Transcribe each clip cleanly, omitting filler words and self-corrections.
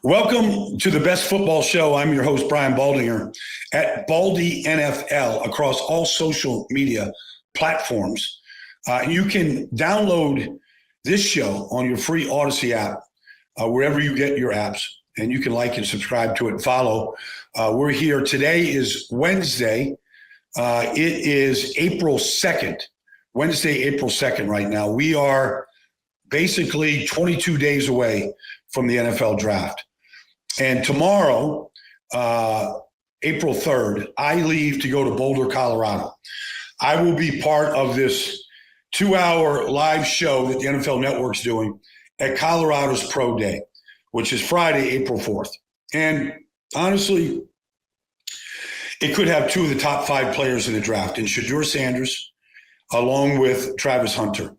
Welcome to the best football show. I'm your host, Brian Baldinger, at BaldyNFL across all social media platforms. You can download this show on your free Odyssey app, wherever you get your apps, and you can like and subscribe to it, follow. We're here. Today is Wednesday. It is April 2nd, Wednesday, April 2nd right now. We are basically 22 days away from the NFL draft. And tomorrow, April 3rd, I leave to go to Boulder, Colorado. I will be part of this 2-hour live show that the NFL Network's doing at Colorado's Pro Day, which is Friday, April 4th. And honestly, it could have two of the top 5 players in the draft, in Shaduer Sanders, along with Travis Hunter.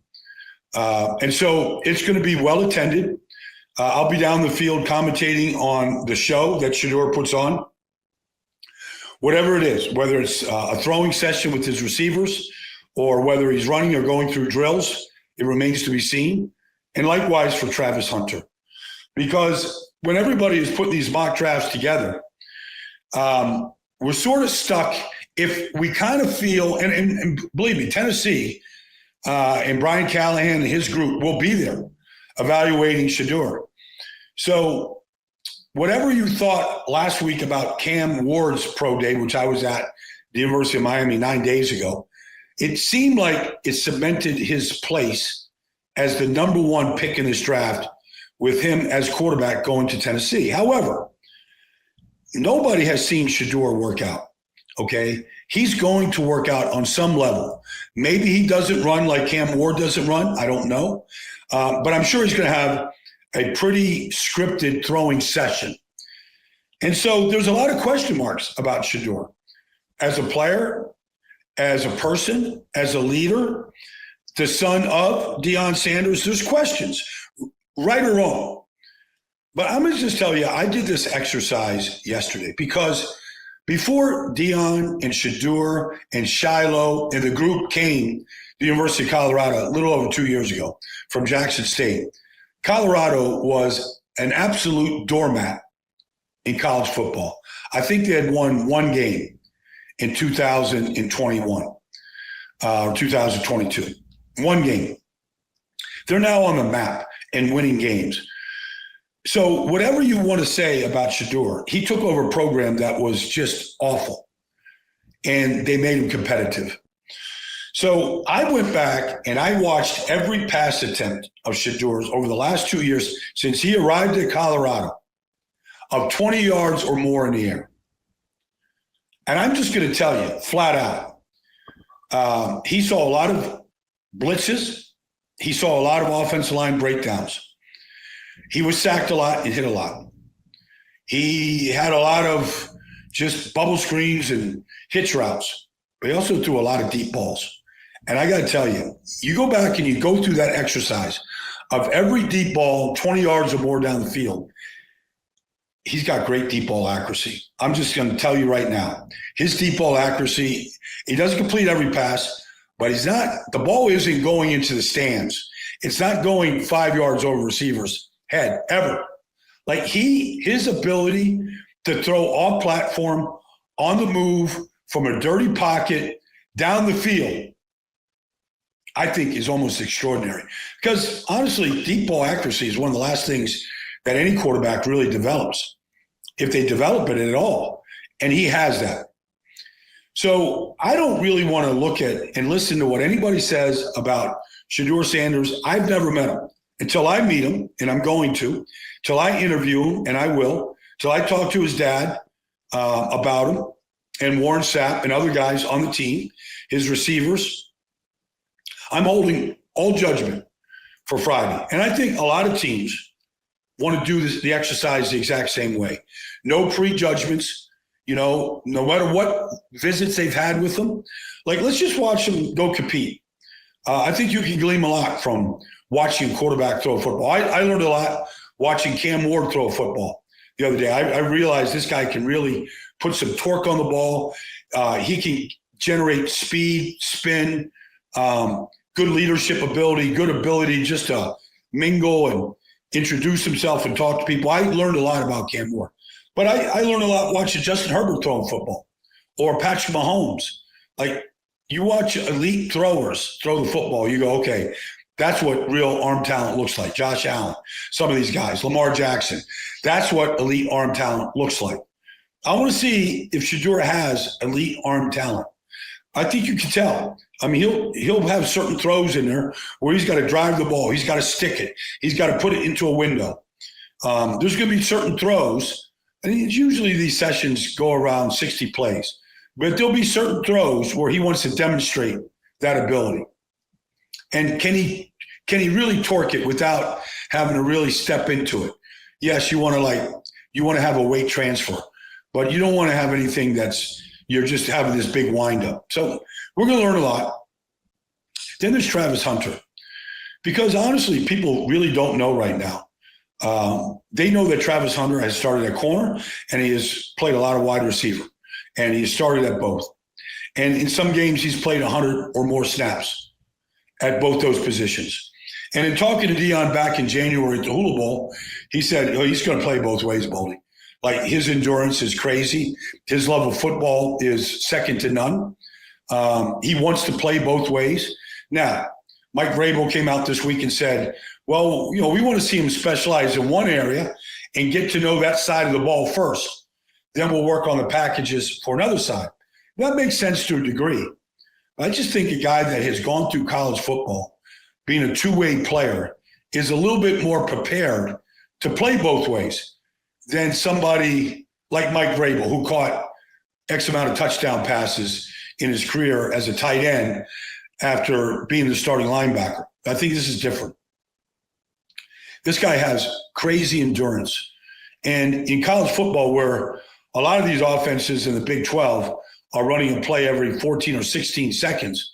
And so it's going to be well attended. I'll be down the field commentating on the show that Shaduer puts on. Whatever it is, whether it's a throwing session with his receivers or whether he's running or going through drills, it remains to be seen. And likewise for Travis Hunter. Because when everybody is putting these mock drafts together, we're sort of stuck if we kind of feel, and believe me, Tennessee and Brian Callahan and his group will be there evaluating Shaduer. So whatever you thought last week about Cam Ward's pro day, which I was at the University of Miami 9 days ago, it seemed like it cemented his place as the number 1 pick in this draft with him as quarterback going to Tennessee. However, nobody has seen Shaduer work out, okay? He's going to work out on some level. Maybe he doesn't run like Cam Ward doesn't run. I don't know. But I'm sure he's going to have a pretty scripted throwing session. And so there's a lot of question marks about Shaduer as a player, as a person, as a leader, the son of Deion Sanders. There's questions, right or wrong. But I'm going to just tell you, I did this exercise yesterday because before Deion and Shaduer and Shiloh and the group came to the University of Colorado a little over 2 years ago from Jackson State, Colorado was an absolute doormat in college football. I think they had won 1 game in 2021 or 2022. 1 game. They're now on the map and winning games. So whatever you want to say about Shaduer, he took over a program that was just awful, and they made him competitive. So I went back and I watched every pass attempt of Shaduer's over the last 2 years since he arrived at Colorado of 20 yards or more in the air. And I'm just going to tell you flat out, he saw a lot of blitzes. He saw a lot of offensive line breakdowns. He was sacked a lot and hit a lot. He had a lot of just bubble screens and hitch routes, but he also threw a lot of deep balls. And I got to tell you, you go back and you go through that exercise of every deep ball, 20 yards or more down the field, he's got great deep ball accuracy. I'm just going to tell you right now, his deep ball accuracy, he doesn't complete every pass, but the ball isn't going into the stands. It's not going 5 yards over receiver's head ever. Like his ability to throw off platform, on the move, from a dirty pocket, down the field, I think is almost extraordinary. Because honestly, deep ball accuracy is one of the last things that any quarterback really develops, if they develop it at all. And he has that. So I don't really want to look at and listen to what anybody says about Shaduer Sanders. I've never met him. Until I meet him, and I'm going to, till I interview him, and I will, till I talk to his dad about him, and Warren Sapp and other guys on the team, his receivers, I'm holding all judgment for Friday. And I think a lot of teams want to do the exercise the exact same way. No prejudgments, no matter what visits they've had with them. Like, let's just watch them go compete. I think you can glean a lot from watching a quarterback throw a football. I learned a lot watching Cam Ward throw a football the other day. I realized this guy can really put some torque on the ball. He can generate speed, spin, good leadership ability, good ability just to mingle introduce himself and talk to people. I learned a lot about Cam Moore. But I learned a lot watching Justin Herbert throwing football or Patrick Mahomes. Like, you watch elite throwers throw the football, you go, okay, that's what real arm talent looks like. Josh Allen, some of these guys, Lamar Jackson. That's what elite arm talent looks like. I want to see if Shaduer has elite arm talent. I think you can tell. I mean, he'll have certain throws in there where he's got to drive the ball. He's got to stick it. He's got to put it into a window. There's going to be certain throws. And usually these sessions go around 60 plays. But there'll be certain throws where he wants to demonstrate that ability. And can he really torque it without having to really step into it? Yes, you want to have a weight transfer, but you don't want to have anything you're just having this big windup. So we're going to learn a lot. Then there's Travis Hunter, because honestly, people really don't know right now. They know that Travis Hunter has started at corner and he has played a lot of wide receiver, and he has started at both. And in some games, he's played 100 or more snaps at both those positions. And in talking to Dion back in January at the Hula Bowl, he said, oh, he's going to play both ways, Baldy. Like, his endurance is crazy. His love of football is second to none. He wants to play both ways. Now, Mike Vrabel came out this week and said, well, we want to see him specialize in one area and get to know that side of the ball first. Then we'll work on the packages for another side. That makes sense to a degree. I just think a guy that has gone through college football, being a two-way player, is a little bit more prepared to play both ways than somebody like Mike Vrabel, who caught X amount of touchdown passes in his career as a tight end after being the starting linebacker. I think this is different. This guy has crazy endurance. And in college football, where a lot of these offenses in the Big 12 are running a play every 14 or 16 seconds,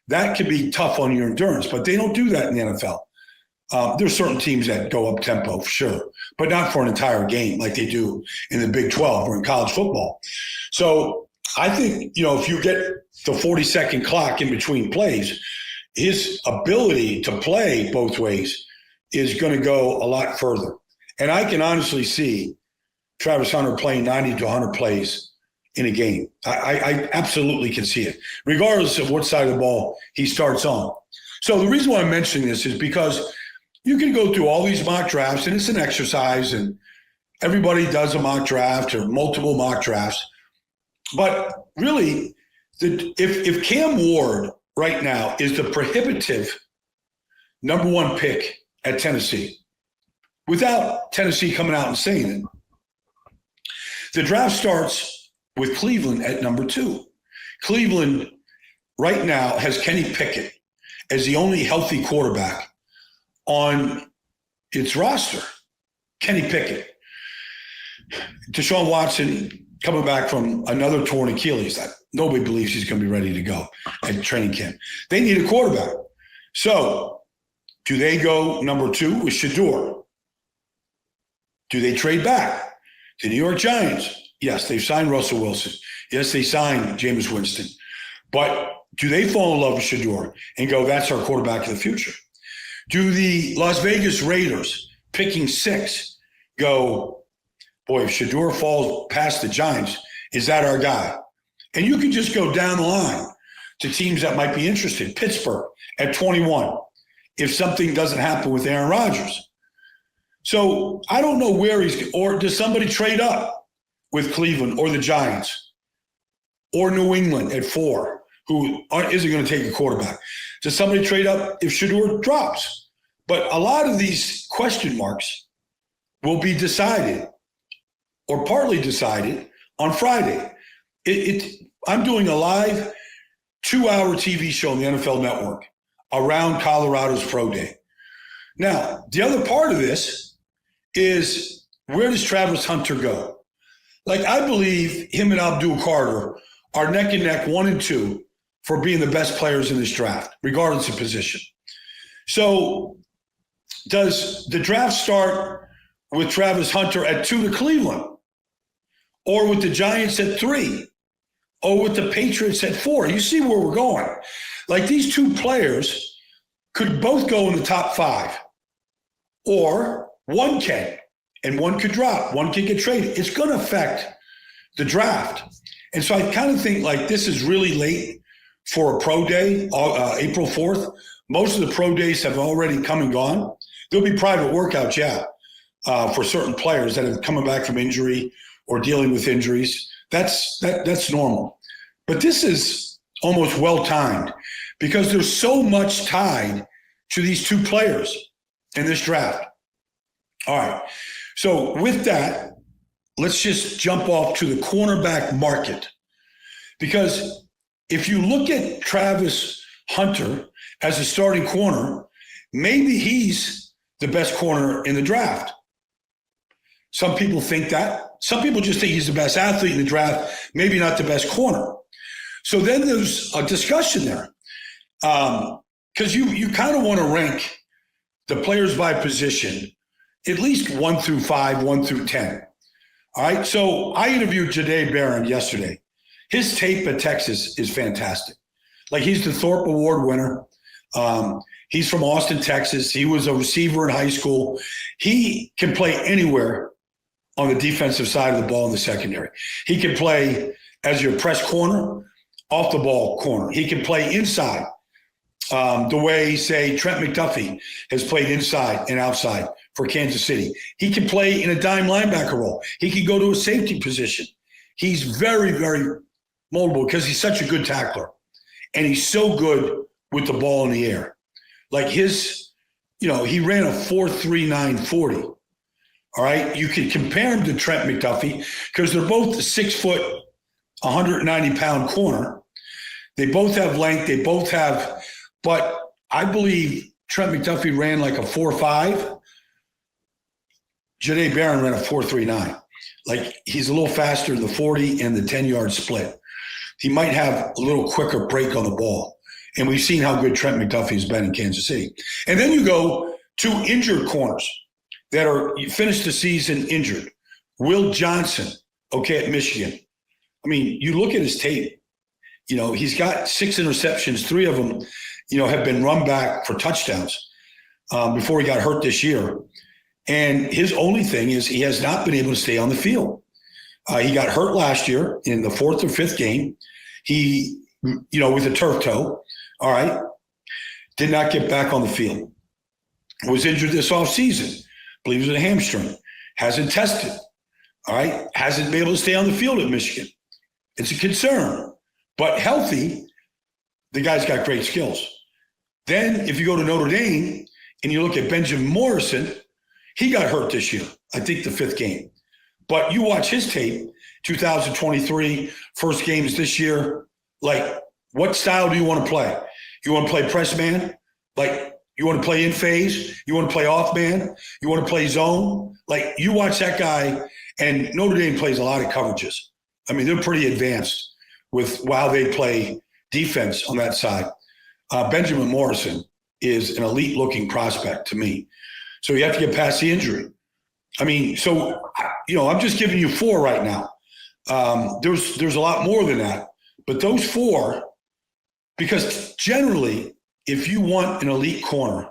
that can be tough on your endurance. But they don't do that in the NFL. There's certain teams that go up tempo, for sure, but not for an entire game like they do in the Big 12 or in college football. So I think, if you get the 40-second clock in between plays, his ability to play both ways is going to go a lot further. And I can honestly see Travis Hunter playing 90 to 100 plays in a game. I absolutely can see it, regardless of what side of the ball he starts on. So the reason why I'm mentioning this is because you can go through all these mock drafts, and it's an exercise, and everybody does a mock draft or multiple mock drafts. But really, if Cam Ward right now is the prohibitive number one pick at Tennessee, without Tennessee coming out and saying it, the draft starts with Cleveland at number 2. Cleveland right now has Kenny Pickett as the only healthy quarterback on its roster. Kenny Pickett. Deshaun Watson coming back from another torn Achilles that nobody believes he's going to be ready to go at training camp. They need a quarterback. So do they go number 2 with Shaduer? Do they trade back? The New York Giants, yes, they've signed Russell Wilson. Yes, they signed Jameis Winston. But do they fall in love with Shaduer and go, that's our quarterback of the future? Do the Las Vegas Raiders, picking 6, go, boy, if Shaduer falls past the Giants, is that our guy? And you can just go down the line to teams that might be interested. Pittsburgh at 21, if something doesn't happen with Aaron Rodgers. So I don't know where or does somebody trade up with Cleveland or the Giants or New England at 4, who isn't going to take a quarterback? Does somebody trade up if Shaduer drops? But a lot of these question marks will be decided or partly decided on Friday. I'm doing a live 2-hour TV show on the NFL Network around Colorado's Pro Day. Now, the other part of this is, where does Travis Hunter go? Like, I believe him and Abdul Carter are neck and neck, 1 and 2, for being the best players in this draft, regardless of position. So does the draft start with Travis Hunter at 2 to Cleveland, or with the Giants at 3, or with the Patriots at 4? You see where we're going. Like, these 2 players could both go in the top 5, or One can, and one could drop. One can get traded. It's going to affect the draft. And so I kind of think like this is really late for a pro day, April 4th. Most of the pro days have already come and gone. There'll be private workouts, for certain players that have coming back from injury or dealing with injuries. That's normal. But this is almost well-timed because there's so much tied to these two players in this draft. All right. So with that, let's just jump off to the cornerback market. Because if you look at Travis Hunter as a starting corner, maybe he's the best corner in the draft. Some people think that. Some people just think he's the best athlete in the draft, maybe not the best corner. So then there's a discussion there. Because you kind of want to rank the players by position, at least 1 through 5, 1 through 10. All right. So I interviewed Shaduer yesterday. His tape at Texas is fantastic. Like he's the Thorpe Award winner. He's from Austin, Texas. He was a receiver in high school. He can play anywhere on the defensive side of the ball in the secondary. He can play as your press corner, off the ball corner. He can play inside the way, say, Trent McDuffie has played inside and outside for Kansas City. He can play in a dime linebacker role. He can go to a safety position. He's very, very moldable because he's such a good tackler. And he's so good with the ball in the air. Like he ran a 4.39 40. All right. You can compare him to Trent McDuffie because they're both 6 foot, 190-pound corner. They both have length. They both have, but I believe Trent McDuffie ran like a 4.5. Shaduer ran a 4.39. Like he's a little faster in the 40 and the 10-yard split. He might have a little quicker break on the ball. And we've seen how good Trent McDuffie has been in Kansas City. And then you go to injured corners that you finished the season injured. Will Johnson, at Michigan. I mean, you look at his tape, he's got 6 interceptions. 3 of them, have been run back for touchdowns before he got hurt this year. And his only thing is he has not been able to stay on the field. He got hurt last year in the 4th or 5th game. He, with a turf toe, all right, did not get back on the field. Was injured this offseason. Believes in a hamstring. Hasn't tested, all right, hasn't been able to stay on the field at Michigan. It's a concern. But healthy, the guy's got great skills. Then if you go to Notre Dame and you look at Benjamin Morrison, he got hurt this year, I think the 5th game. But you watch his tape, 2023, first games this year, like what style do you want to play? You want to play press man? Like you want to play in phase? You want to play off man? You want to play zone? Like you watch that guy, and Notre Dame plays a lot of coverages. I mean, they're pretty advanced with how they play defense on that side. Benjamin Morrison is an elite-looking prospect to me. So you have to get past the injury. I mean, so, I'm just giving you 4 right now. There's a lot more than that. But those 4, because generally, if you want an elite corner,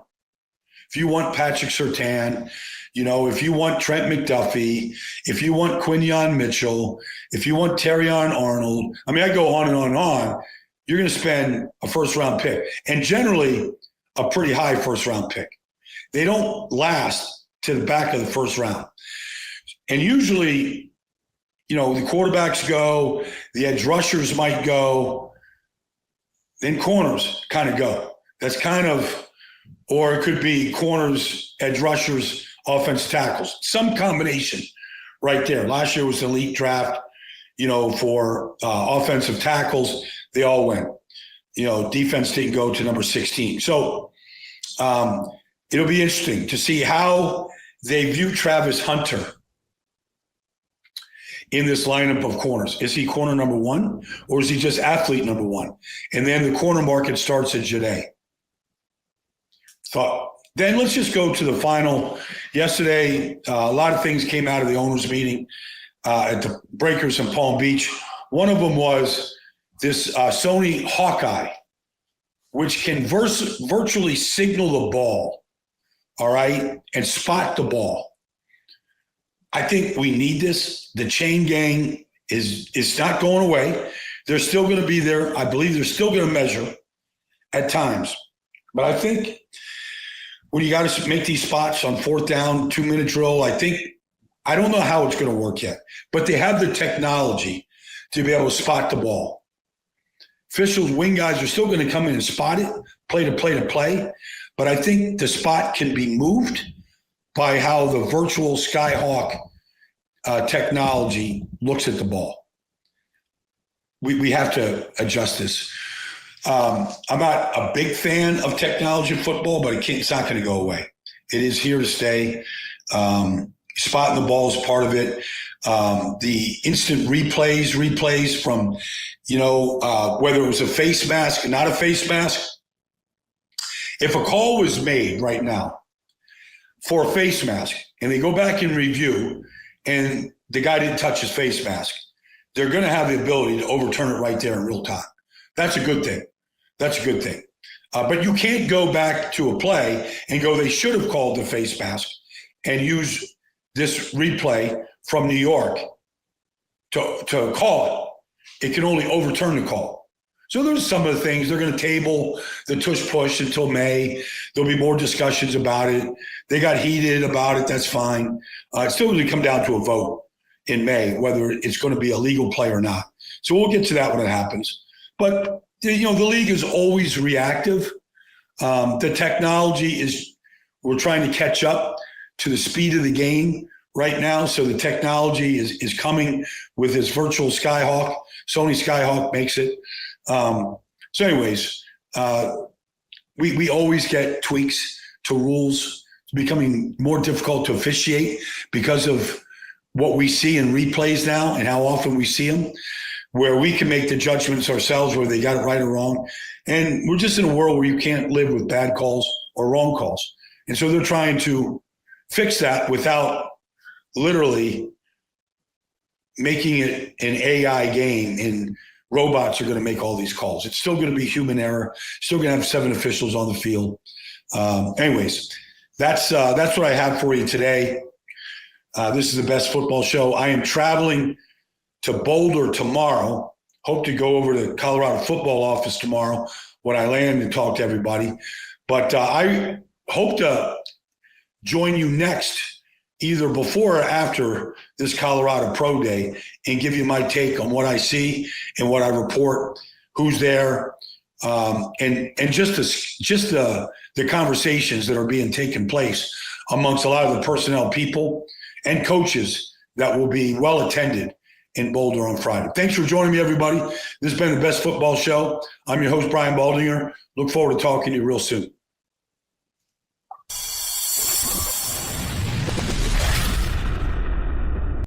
if you want Patrick Surtain, if you want Trent McDuffie, if you want Quinyon Mitchell, if you want Terrion Arnold, I mean, I go on and on and on, you're going to spend a first-round pick. And generally, a pretty high first-round pick. They don't last to the back of the first round. And usually, the quarterbacks go, the edge rushers might go, then corners kind of go. That's kind of, or it could be corners, edge rushers, offensive tackles, some combination right there. Last year was the elite draft, for offensive tackles. They all went. Defense didn't go to number 16. So it'll be interesting to see how they view Travis Hunter in this lineup of corners. Is he corner number 1 or is he just athlete number 1? And then the corner market starts at Shaduer. Then let's just go to the final. Yesterday, a lot of things came out of the owners' meeting at the Breakers in Palm Beach. One of them was this Sony Hawkeye, which can virtually signal the ball all right, and spot the ball. I think we need this. The chain gang is not going away. They're still going to be there. I believe they're still going to measure at times. But I think when you got to make these spots on 4th down, 2-minute drill, I don't know how it's going to work yet, but they have the technology to be able to spot the ball. Officials, wing guys are still going to come in and spot it, play to play to play. But I think the spot can be moved by how the virtual Skyhawk technology looks at the ball. We have to adjust this. I'm not a big fan of technology in football, but it's not going to go away. It is here to stay. Spotting the ball is part of it. The instant replays from, whether it was a face mask, not a face mask. If a call was made right now for a face mask and they go back and review and the guy didn't touch his face mask, they're going to have the ability to overturn it right there in real time. That's a good thing. But you can't go back to a play and go, they should have called the face mask and use this replay from New York to call it. It can only overturn the call. So there's some of the things they're going to table the tush push until May. There'll be more discussions about it. They got heated about it. That's fine. It's still going to come down to a vote in May, whether it's going to be a legal play or not. So we'll get to that when it happens. But, the league is always reactive. The technology we're trying to catch up to the speed of the game right now. So the technology is coming with this virtual Skyhawk. Sony Skyhawk makes it. So anyways, we always get tweaks to rules. It's becoming more difficult to officiate because of what we see in replays now and how often we see them, where we can make the judgments ourselves whether they got it right or wrong. And we're just in a world where you can't live with bad calls or wrong calls. And so they're trying to fix that without literally making it an AI game and robots are going to make all these calls. It's still going to be human error. Still going to have 7 officials on the field. Anyways, that's what I have for you today. This is the Best Football Show. I am traveling to Boulder tomorrow. Hope to go over to the Colorado football office tomorrow when I land and talk to everybody. But I hope to join you next, either before or after this Colorado Pro Day, and give you my take on what I see and what I report, who's there, and just the conversations that are being taken place amongst a lot of the personnel people and coaches that will be well attended in Boulder on Friday. Thanks for joining me, everybody. This has been the Best Football Show. I'm your host, Brian Baldinger. Look forward to talking to you real soon.